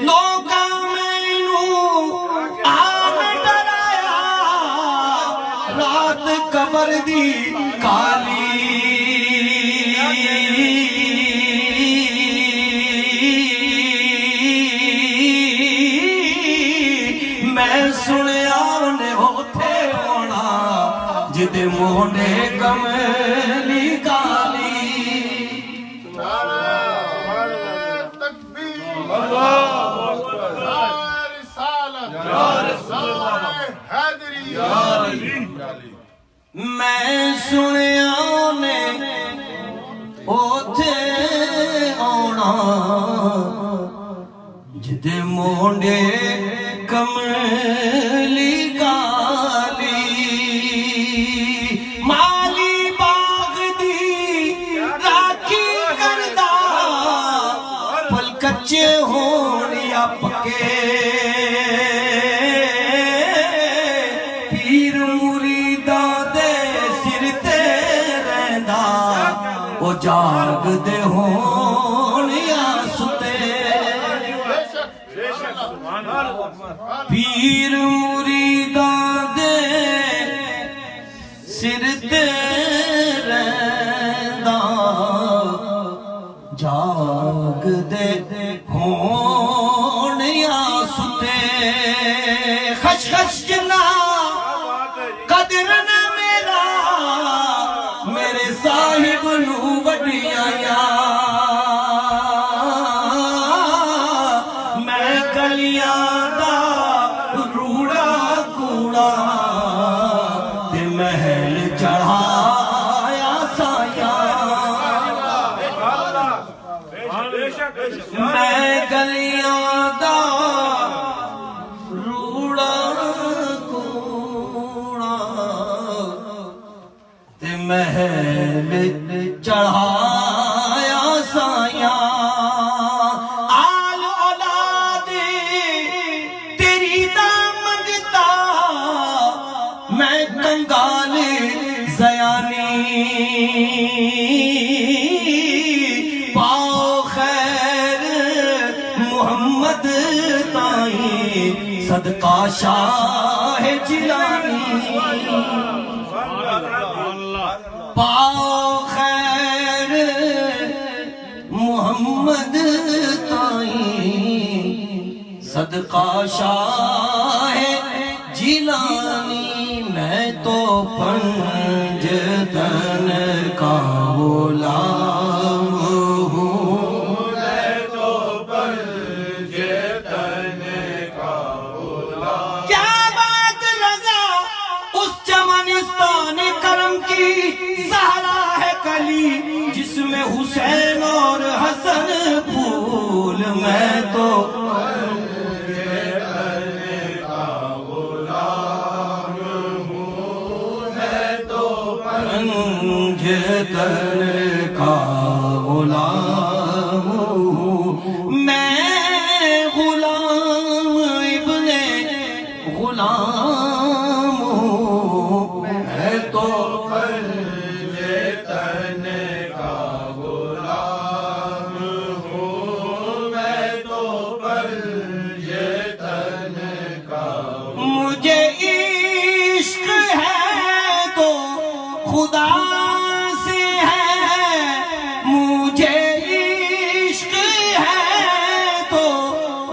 لوکاں مینوں آن ڈرایا رات قبر دی کالی میں سنیا انہیں ہوتے ہونا جدے مونے کملی کالی میں سنیا انہیں ہوتے ہونا جدے مونے کملی کالی مالی باغ دی راکھی کردہ پھل کچے ہون یا پکے پیر مریداں دے سر تے رہندا او جاگ دے ہون یا ستے پیر مریداں دے سر تے رہندا جاگ دے ہون یا ستے خش خش جنا قدر نہ میرا میرے صاحب نو وڈیا یا میں گلیاں دا روڑا کوڑا تے محل چڑھایا سایا میں گلیاں دا صدقہ شاہ جیلانی پاؤ خیر محمد تائیں صدقہ شاہ جیلانی میں تو پنج تن کا غلام ہوں میں تو پنج تن کا غلام کیا بات رضا اس چمنستان کرم کی سہرا ہے کلی جس میں حسین اور حسن پھول میں تو تن کا غلام ہوں میں غلام ابن غلام ہوں میں تو پنج تن کا غلام ہوں میں تو پنج تن کا مجھے عشق ہے تو خدا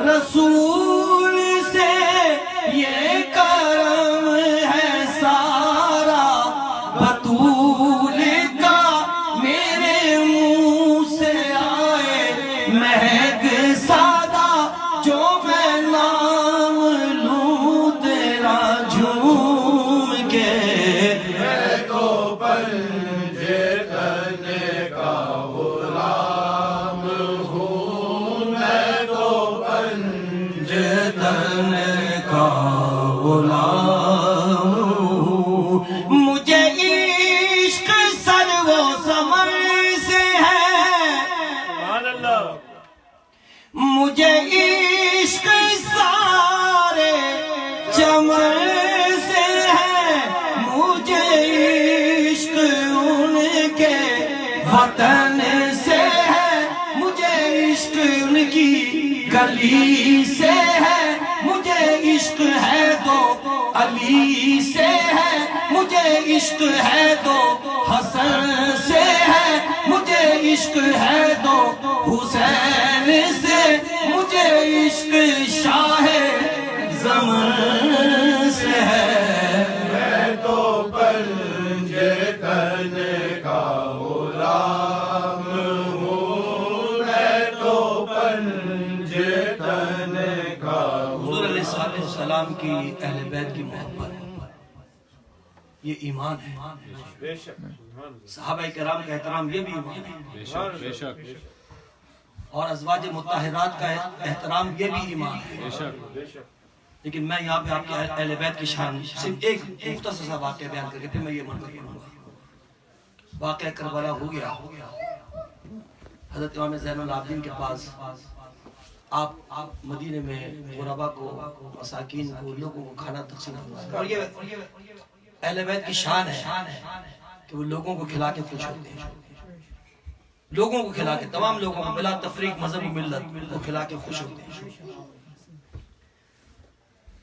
رسول سے یہ کرم ہے سارا بطول کا میرے منہ سے آئے مہک سادہ جو میں نام لوں تیرا جھوم کے میں تو پنج تن کا غلام ہوں میں تو پنج تن کا غلام ہوں مجھے عشق سر و سمر سے ہے مجھے عشق سارے چمن سے ہے مجھے عشق ان کے وطن سے ہے مجھے عشق ان کی گلی سے ہے مجھے عشق ہے تو علی سے ہے مجھے عشق ہے تو حسن سے ہے مجھے عشق ہے تو حسین سے مجھے عشق شاہ زمن سے ہے میں تو پنج تن کا غلام ہوں میں تو پنج تن کا حضور علیہ السلام کی اہل بیت کی محبت یہ ایمان ہے صحابہ کرام کا احترام یہ بھی ایمان ہے بے شک اور ازواج مطہرات کا احترام یہ بھی ایمان ہے لیکن میں یہاں پہ آپ کے اہل بیت کی شان صرف ایک مختصر سا واقعہ بیان کر کے پھر میں یہ منظر کروں گا واقعہ کربلا ہو گیا حضرت امام زین العابدین کے پاس آپ مدینے میں غربا کو مساکین کو لوگوں کو کھانا تقسیم کرتے اور یہ اہل بیت کی شان ہے کہ وہ لوگوں کو کھلا کے خوش ہوتے ہیں لوگوں کو کھلا کے تمام لوگوں کو بلا تفریق مذہب و ملت کو کھلا کے خوش ہوتے ہیں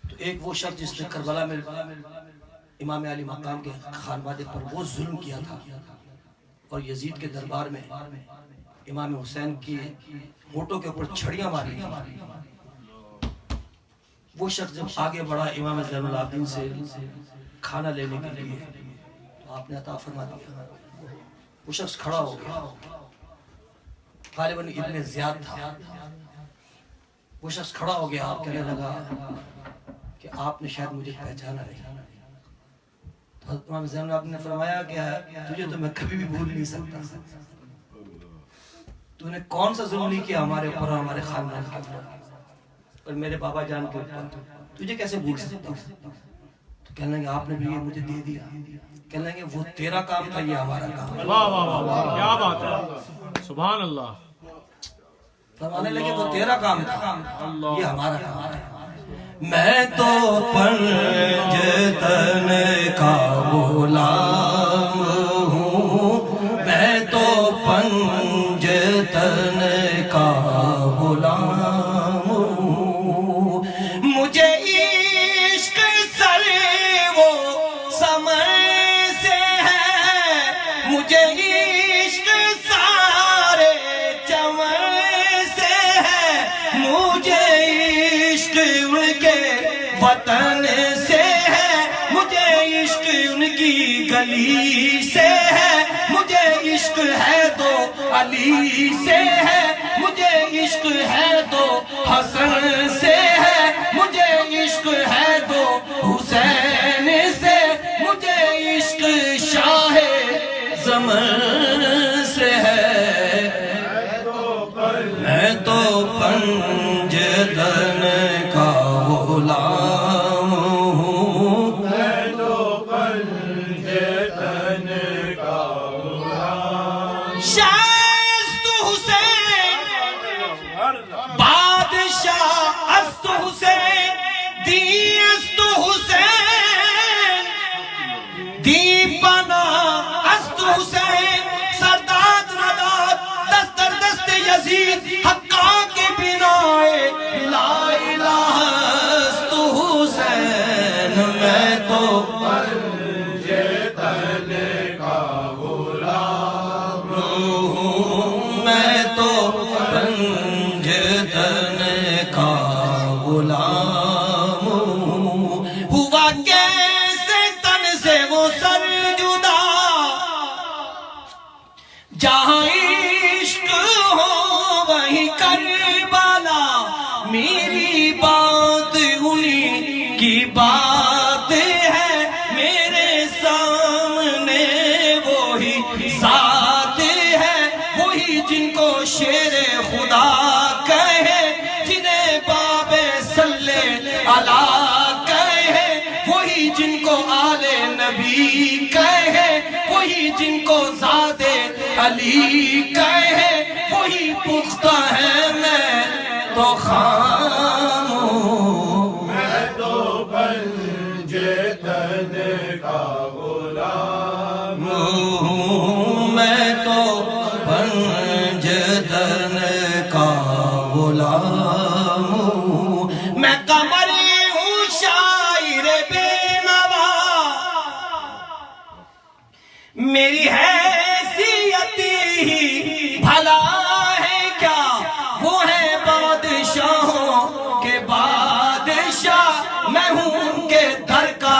تو ایک وہ شخص جس نے کربلا میں امام علی مقام کے خانوادے پر وہ ظلم کیا تھا اور یزید کے دربار میں امام حسین کی ہونٹوں کے اوپر چھڑیاں ماری وہ شخص جب آگے بڑھا امام زین العابدین سے کھانا لینے کے لیے تو آپ نے عطا فرما دیا وہ شخص کھڑا ہو گیا غالباً ابن زیاد تھا وہ شخص کھڑا ہو گیا آپ کہنے لگا کہ آپ نے شاید مجھے پہچانا نہیں تو حضرت امام زین العابدین نے فرمایا کہ تجھے تو میں کبھی بھی بھول نہیں سکتا تو نے کون سا ظلم نہیں کیا ہمارے اوپر اور ہمارے خاندان کے اوپر اور میرے بابا جان کے اوپر تجھے کیسے بھول سکتا ہوں تو کہنے لگے آپ نے بھی یہ مجھے دے دیا کہنے لگے وہ تیرا کام تھا یہ ہمارا کام واہ واہ واہ کیا بات ہے سبحان اللہ فرمانے لگے وہ تیرا کام تھا یہ ہمارا کام ہے میں تو پنج تن کا غلام ہوں میں تو پنج تن کا غلام ہوں مجھے وطن سے ہے مجھے عشق ان کی گلی سے ہے مجھے عشق ہے تو علی سے ہے مجھے عشق ہے تو حسن سے ہے مجھے عشق ہے تو حسین سے مجھے عشق شاہ زمن سے ہے میں تو پنجتن کا غلام ہوں میں تو پنجتن کا غلام شاست حسین بادشاہ است حسین دی است حسین دی پنا است حسین سرداد رداد دست در دست یزید حقا کے بنائے لا الہ است حسین میں تو پنجتن کا غلام ہوں میں تو پنجتن کا غلام ہوں ہوا کیسے تن سے وہ سر جدا جہاں عشق ہو وہیں کربلا میری بات انہی کی بات ہے میرے سامنے وہی ذات ہے وہی جن کو شیر خدا کہے جنہیں باب صلی اللہ کہے وہی جن کو آل نبی کہے وہی جن کو ذات علی کہے وہی پختہ ہے میں تو خام ہوں میں تو پنجتن کا غلام ہوں میں تو پنجتن کا غلام ہوں میں قمر ہوں شاعر بے نوا میری حیثیت ہی بھلا ہے کیا وہ ہے بادشاہوں کے بادشاہ میں ہوں ان کے در کا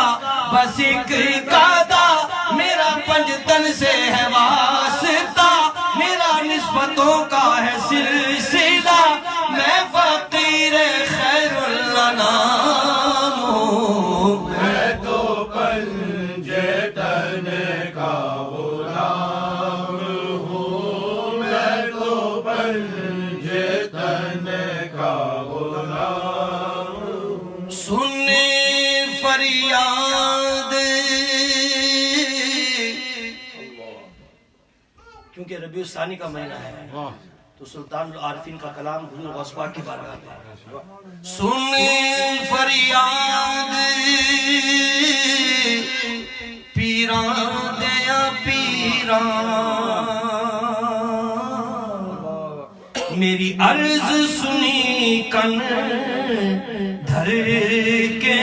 بس ایک قادا میرا پنجتن سے ہے واسطہ میرا نسبتوں کا ہے سلسلہ میں فقیر خیر الانام ہوں میں تو پنجتن کا غلام ہوں میں تو پنجتن کا غلام ہوں سن فریاد کیونکہ ربیع الثانی کا مہینہ ہے تو سلطان العارفین کا کلام حضور غوث پاک کی بارگاہ میں سن فریاد پیران دیا پیران میری عرض سنی کن دھر کے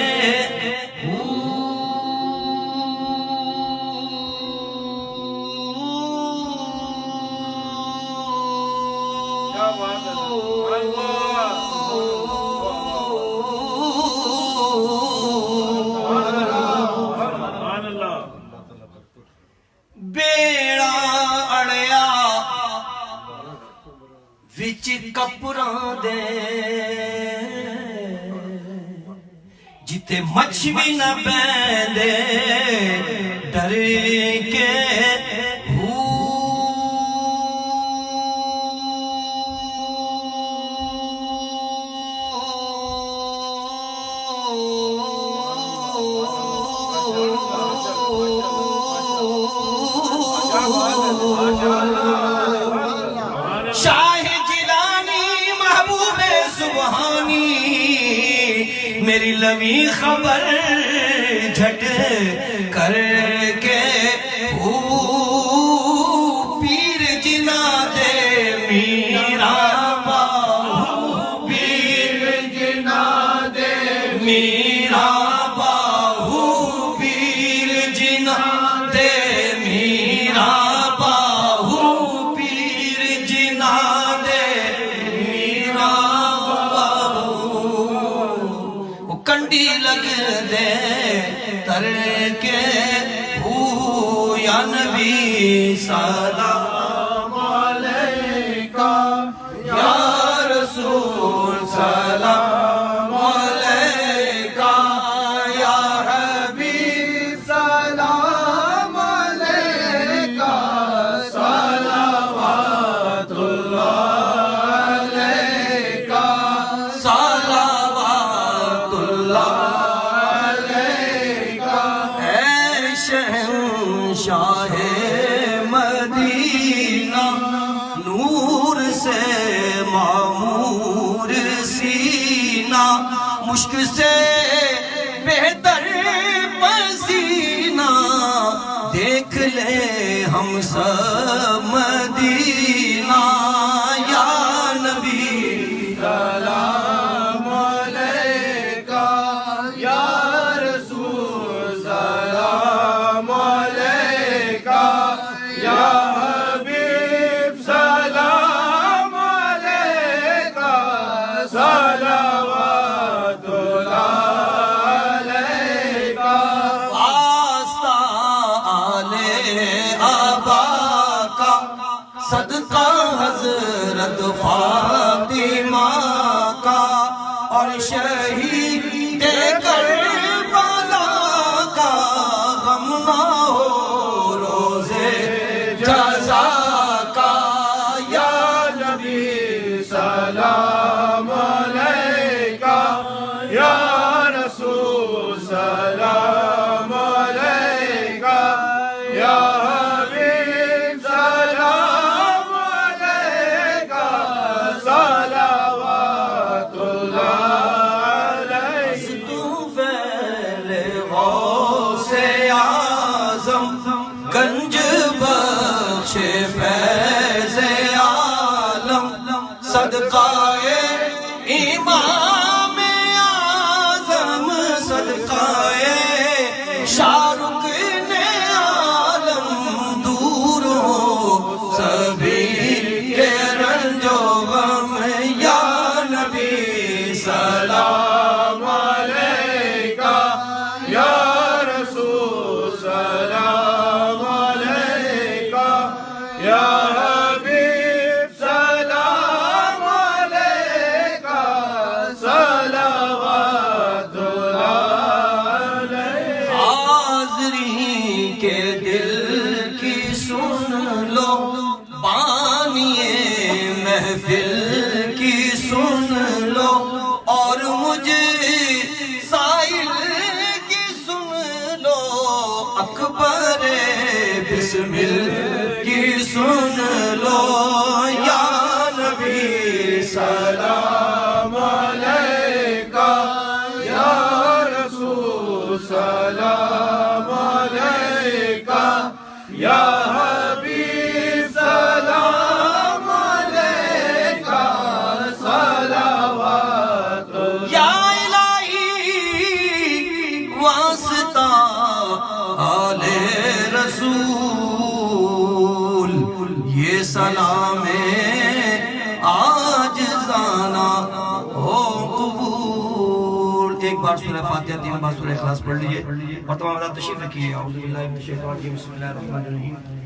بیڑا اڑیا وچ کپڑاں دے جتے مچھلی نہ بیندے ڈر کے شاہ جیلانی محبوب سبحانی میری لوی خبر جھٹ کر کے پیر جنا دے میرا باہو پیر جنا دے میرا باہو پیر جنا دے میرا باہو پیر جنا دے میرا باہو کنڈی لگ دے تر کے ہو یا نبی سلام علیکہ یا رسول سلام علیکہ یا حبیب سلام علیکہ صلوات اللہ علیکہ صلوات اللہ علیکہ اے شہنشاہ مدینہ نور سے معمور سینہ مشک سے بہتر پسینہ دیکھ لے ہم سب مدینہ یا نبی سلام علیکہ یا رسول سلام علیکہ یا حبیب سلام علیکہ صلوات اللہ علیکہ واسطہ آل ابا کا صدقہ حضرت فاطمہ کا اور شہید کربلا کا غم نہ ہو روزے جزا کا یا نبی سلام علیکہ یا رسول سلام علیکہ یا حبیب سلام علیکہ صلوات اللہ علیکہ تو فعل غوث اعظم گنج بخش فیض عالم صدقہ امام اعظم صدقہ شاہ رکن عالم دور ہو سبھی کے رنج و غم یا نبی سلام علیکہ یا رسول سلام علیکہ یا حبیب سلام علیکہ صلوات اللہ علیکہ حاضری کے دل کی سن لو بانی محفل کی سن لو اور مجھے سائل کی سن لو اکبر بسمل کی سن لو یا نبی سلام علیکہ یا رسول سلام علیکہ یا حبیب سلام علیکہ صلوات یا الہی واسطہ آل رسول یہ سلام عاجزانہ ہو قبول ایک بار سورہ فاتحہ 3 بار سورہ اخلاص پڑھ لیجئے اور تمام حضرات تشریف رکھیے اعوذ باللہ من الشیطان الرجیم بسم اللہ الرحمن الرحیم